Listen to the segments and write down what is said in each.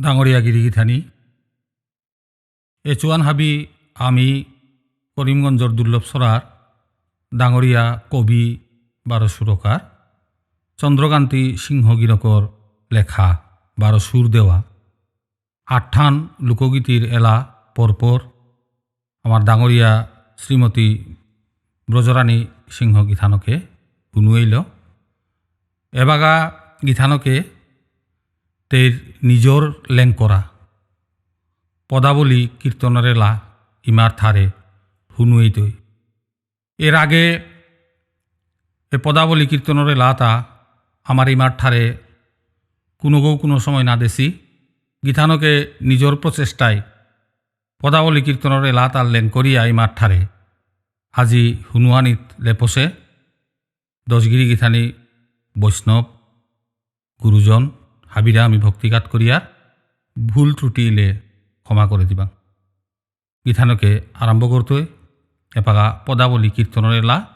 ডাঙৰীয়া গিৰিগিথানী এচুৱান হাবি আমি কৰিমগঞ্জৰ দুৰ্লভ চৰাৰ ডাঙৰীয়া কবি বাৰ সুৰকাৰ চন্দ্ৰকান্তি সিংহ গিৰকৰ লেখা বাৰ সুর দেওয়া আটঠান লোকগীতির এলা পরপর আমার ডাঙৰীয়া শ্রীমতী ব্রজরানী সিংহ গীথানকে শুনুৱাইল এবাগা গীথানকে তের নিজর লেংকরা পদাবলী কীর্তনের এলা ইমার থারে শুনুৱাই তৈ এর আগে এ পদাবলী কীর্তনের এলাটা আমার ইমার ঠারে কোনো সময় না দেছি গীথানকে নিজর প্রচেষ্টায় পদাবলী কীর্তনের এলা তার লেং করিয়া ইমার ঠারে আজি শুনুৱানিত লেপসে দশগিরি গীথানী বৈষ্ণব গুরুজন হাবিরা আমি ভক্তিঘাত করিয়ার ভুল ত্রুটি ইলে ক্ষমা করে দিবা গীথানকে আরম্ভ করতই এপাগা পদাবলী কীর্তনের এলা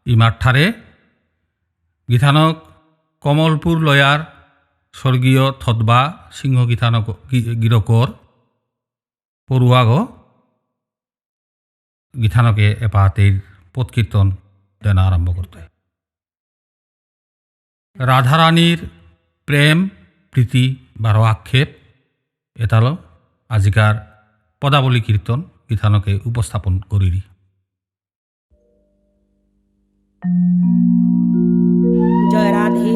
ইমার ঠারে গীথানক কমলপুর লয়ার স্বর্গীয় থতবা সিংহ গীথানক গিরকর পড়ুয়াগ গীথানকে এপাতের পদ কীর্তন দেনা আরম্ভ করতে রাধারানীর প্রেম প্রীতি বারো আক্ষেপ এতাল আজিকার পদাবলী কীর্তন গীথানকে উপস্থাপন করিরি জয় রাধে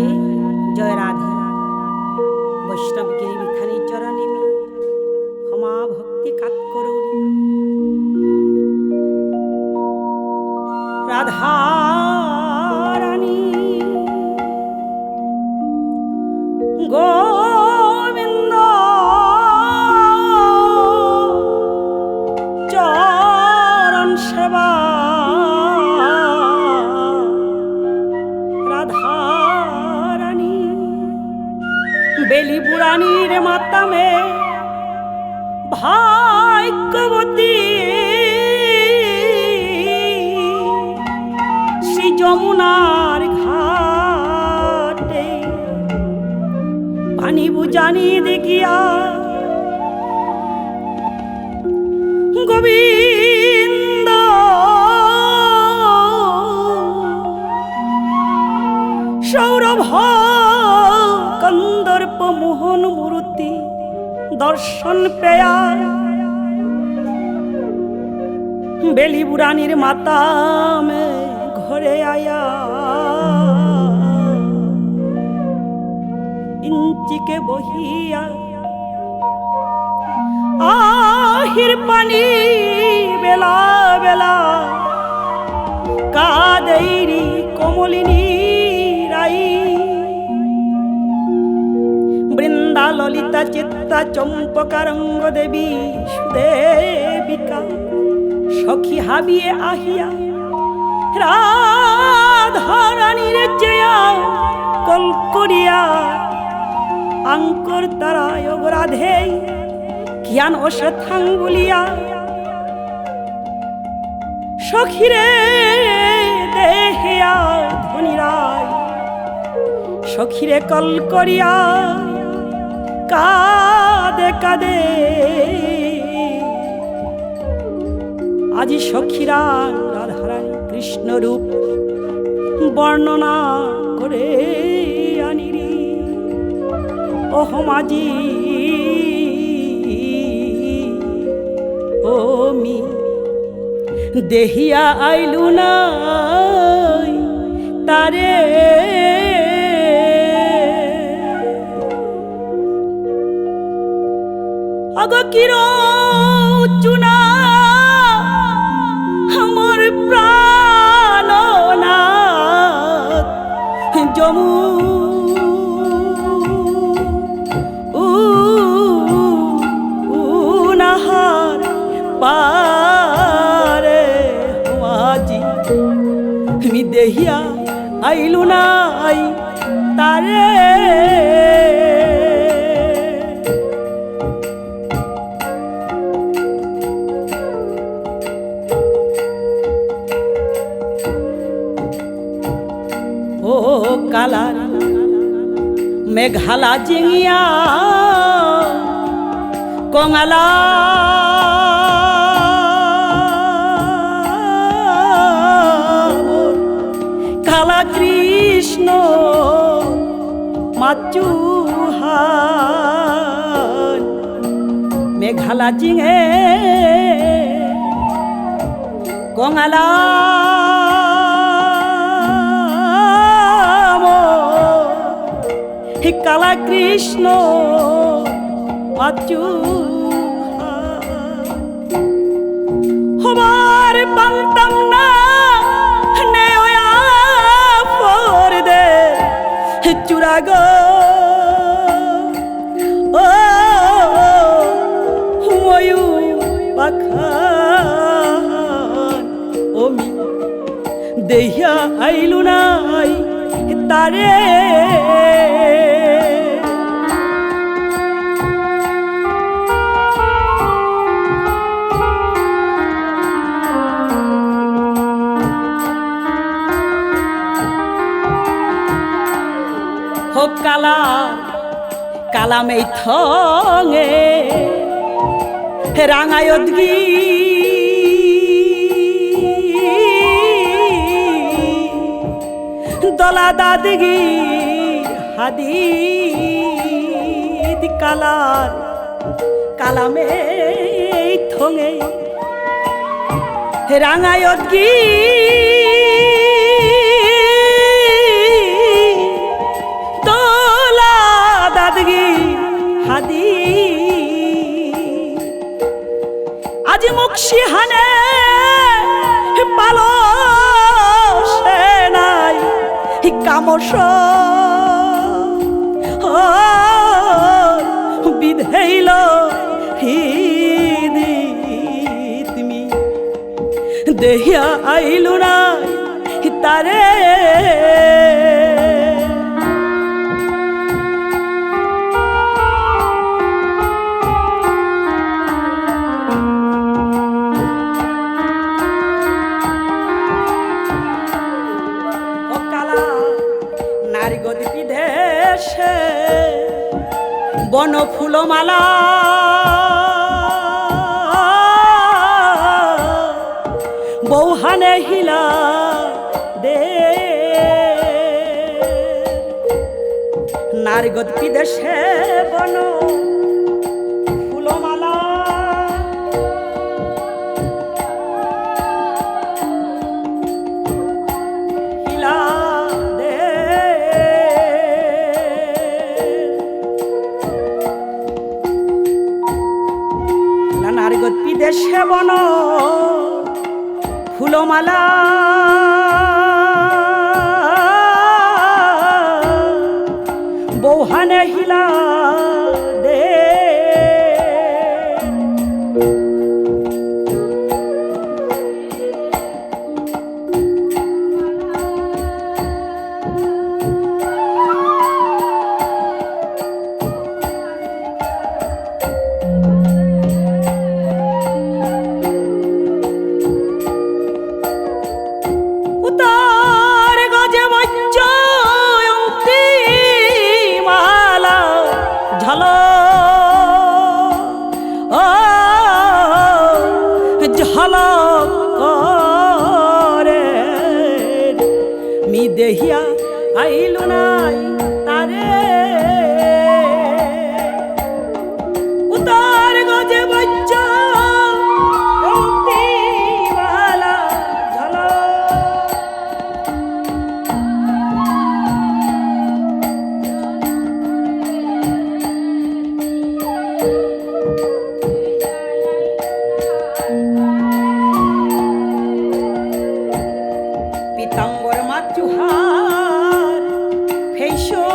বৈষ্ণব গিরিবিথানী চরণে ক্ষমা ভক্তি কাত করুরি রাধা রানী গোবিন্দ চরণ সেবা বেলি বুড়ানির মাতামে ভাগ্যবতী শ্রী যমুনার ঘাটে পানি বুঝানি দেখিয়া গোবিন্দ সৌরভ কন্দর্প মোহন মূর্তি দর্শন পেয়া বেলি বুড়ানির মাতামে ঘরে আয়া ইঞ্চিকে বহিয়া আহির পানি বেলা বেলা কাদেরি কমলিনী রাই বৃন্দা ললিতা চিত্তা চম্পকারঙ্গ দেবী সুদেবিকা সখী হাবিয়ে আহিয়া রাধারানীর চেয়া কল করিয়া আঙ্কর তারায় রাধে জ্ঞান অসথাং বলিয়া সখীরে দেহিয়া ধনীরায় সখীরে কল করিয়া কাদে কাদে আজি সখীরা রাধারানী কৃষ্ণ রূপ বর্ণনা করে আনিরি অহমাজি ওমি দেহিয়া আইলু না তারে অগ কির চুনা আমার প্রাণনাথ যমু নাহার পারে আজি আমি দেহিয়া আইলু নাই তারে কালার মেঘালা জিঙিয়া কঙালা কালা কৃষ্ণ মাচুহান মেঘালা জিঙে কঙালা কালা কৃষ্ণ মাচুহান হবার পান্তাম না নেওয়া পর দে চূড়াগ ও ময়ূ পাখান ওমি দেহিয়া আইলু নাই তারে কালা কালামেই থঙে রাঙায়তগি দলা দাদগি হাদি কালার কালামেই থঙে রাঙায়তগি হাদি আজ মুখি হানে পালো সে নাই কামস বিধেইল হিদি তুমি দেহিয়া আইলু নাই তারে বন ফুলমালা বৌহানে হিলা দে নারগদ বিদেশে বন ফুলমালা হিলা দে নারগদ বিদেশে বন ফুলমালা বৌহানে হিলা দে মি দেহিয়া আইলু নাই তারে উতার গজে বচ্চা মালা পিতাম্বর মাচুহার ফেইশো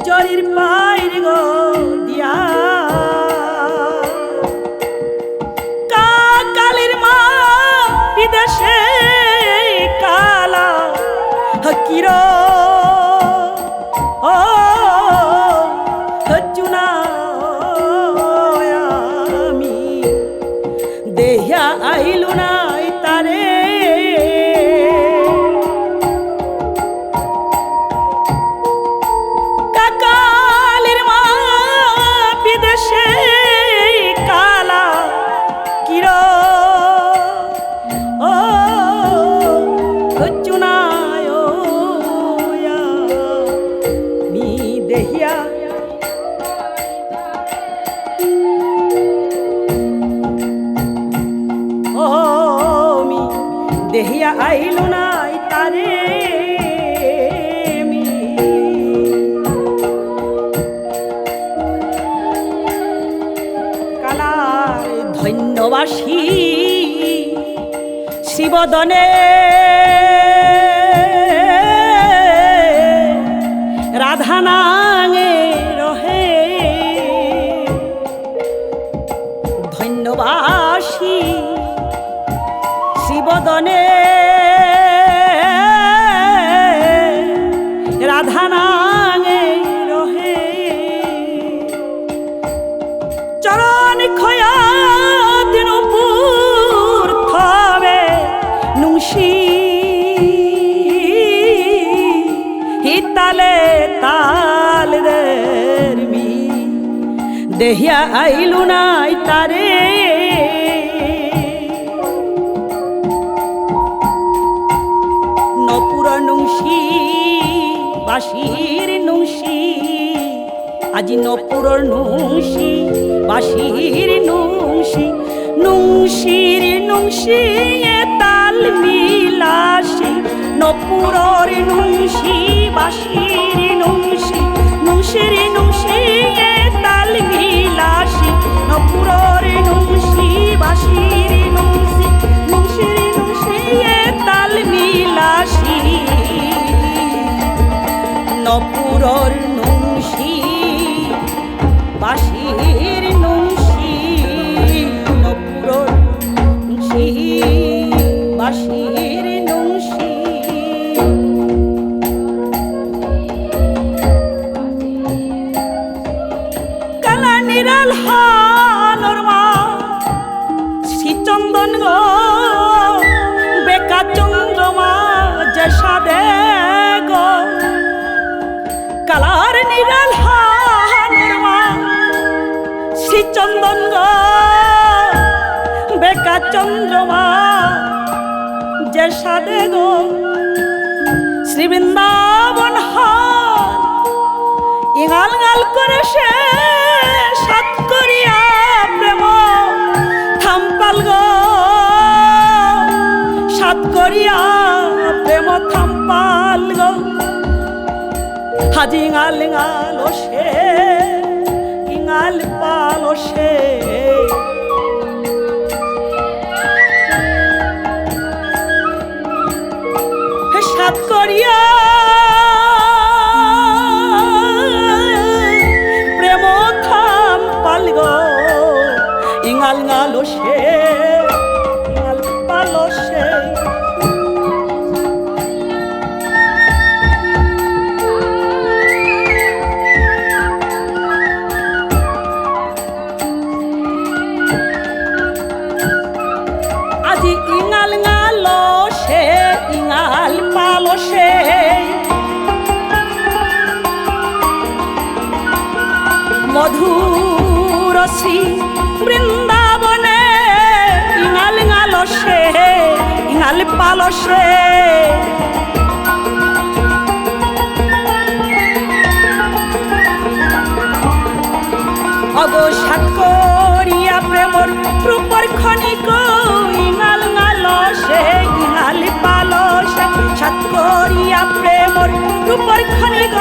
জরির পাইর গো দিয়া কালির মা বিদেশে কালা হকির ও চুনা দেহিয়া আইলু নাই তারে শিবদনে রাধা নাঙে রহে ধন্যবাসী শিবদনে রাধা নাঙে রহে চরণ খয়া দিনপুর থবে নুংশি হিতালে তাল দেরমি দেহিয়া আইলু নাই তারে নপুর নুংশি বাসির নুংশি আজি নপুরর নুংশি বাসির নুংশি নুংশির নুংশি এ তাল মিলাসি নপুরর নুংশি বাসির নুংশি নুংশির নুংশি এ তাল মিলাসি নপুরর নুংশি বাসির নুংশি নুংশির নুংশি এ তাল মিলাসি নপুরর নুংশি বাসির নুংশি নপুরর নুংশি বাসির নুংশি কালা নিরাল হানর মা শ্রীচন্দন গো বেকা চন্দ্রমা জেসা দে গো কালার নিরাল হানর মা শ্রীচন্দন গো বেকা চন্দ্রমা জেসা দে গো শ্রী বৃন্দাবন হান ইঙাল গাল করে সে সাত করিয়া প্রেম থাম্পাল গো সাত করিয়া প্রেম থাম্পাল গো হাজি ইঙাল ইঙাল সে ইঙাল পাল সে সাত করিয়া প্রেম থাম্পাল গো ইঙাল গাল সে ইঙাল পাল সে আজি ইঙাল গাল সে ইঙাল পাল সে মধুর শ্রী বৃন্দাবনে ইঙাল গাল সে ইঙাল পাল সে অগো সাত করিয়া প্রেমর রূপর খনিক ইঙাল গাল সে ইঙাল পাল সে সাত করিয়া প্রেমর রূপর খনিক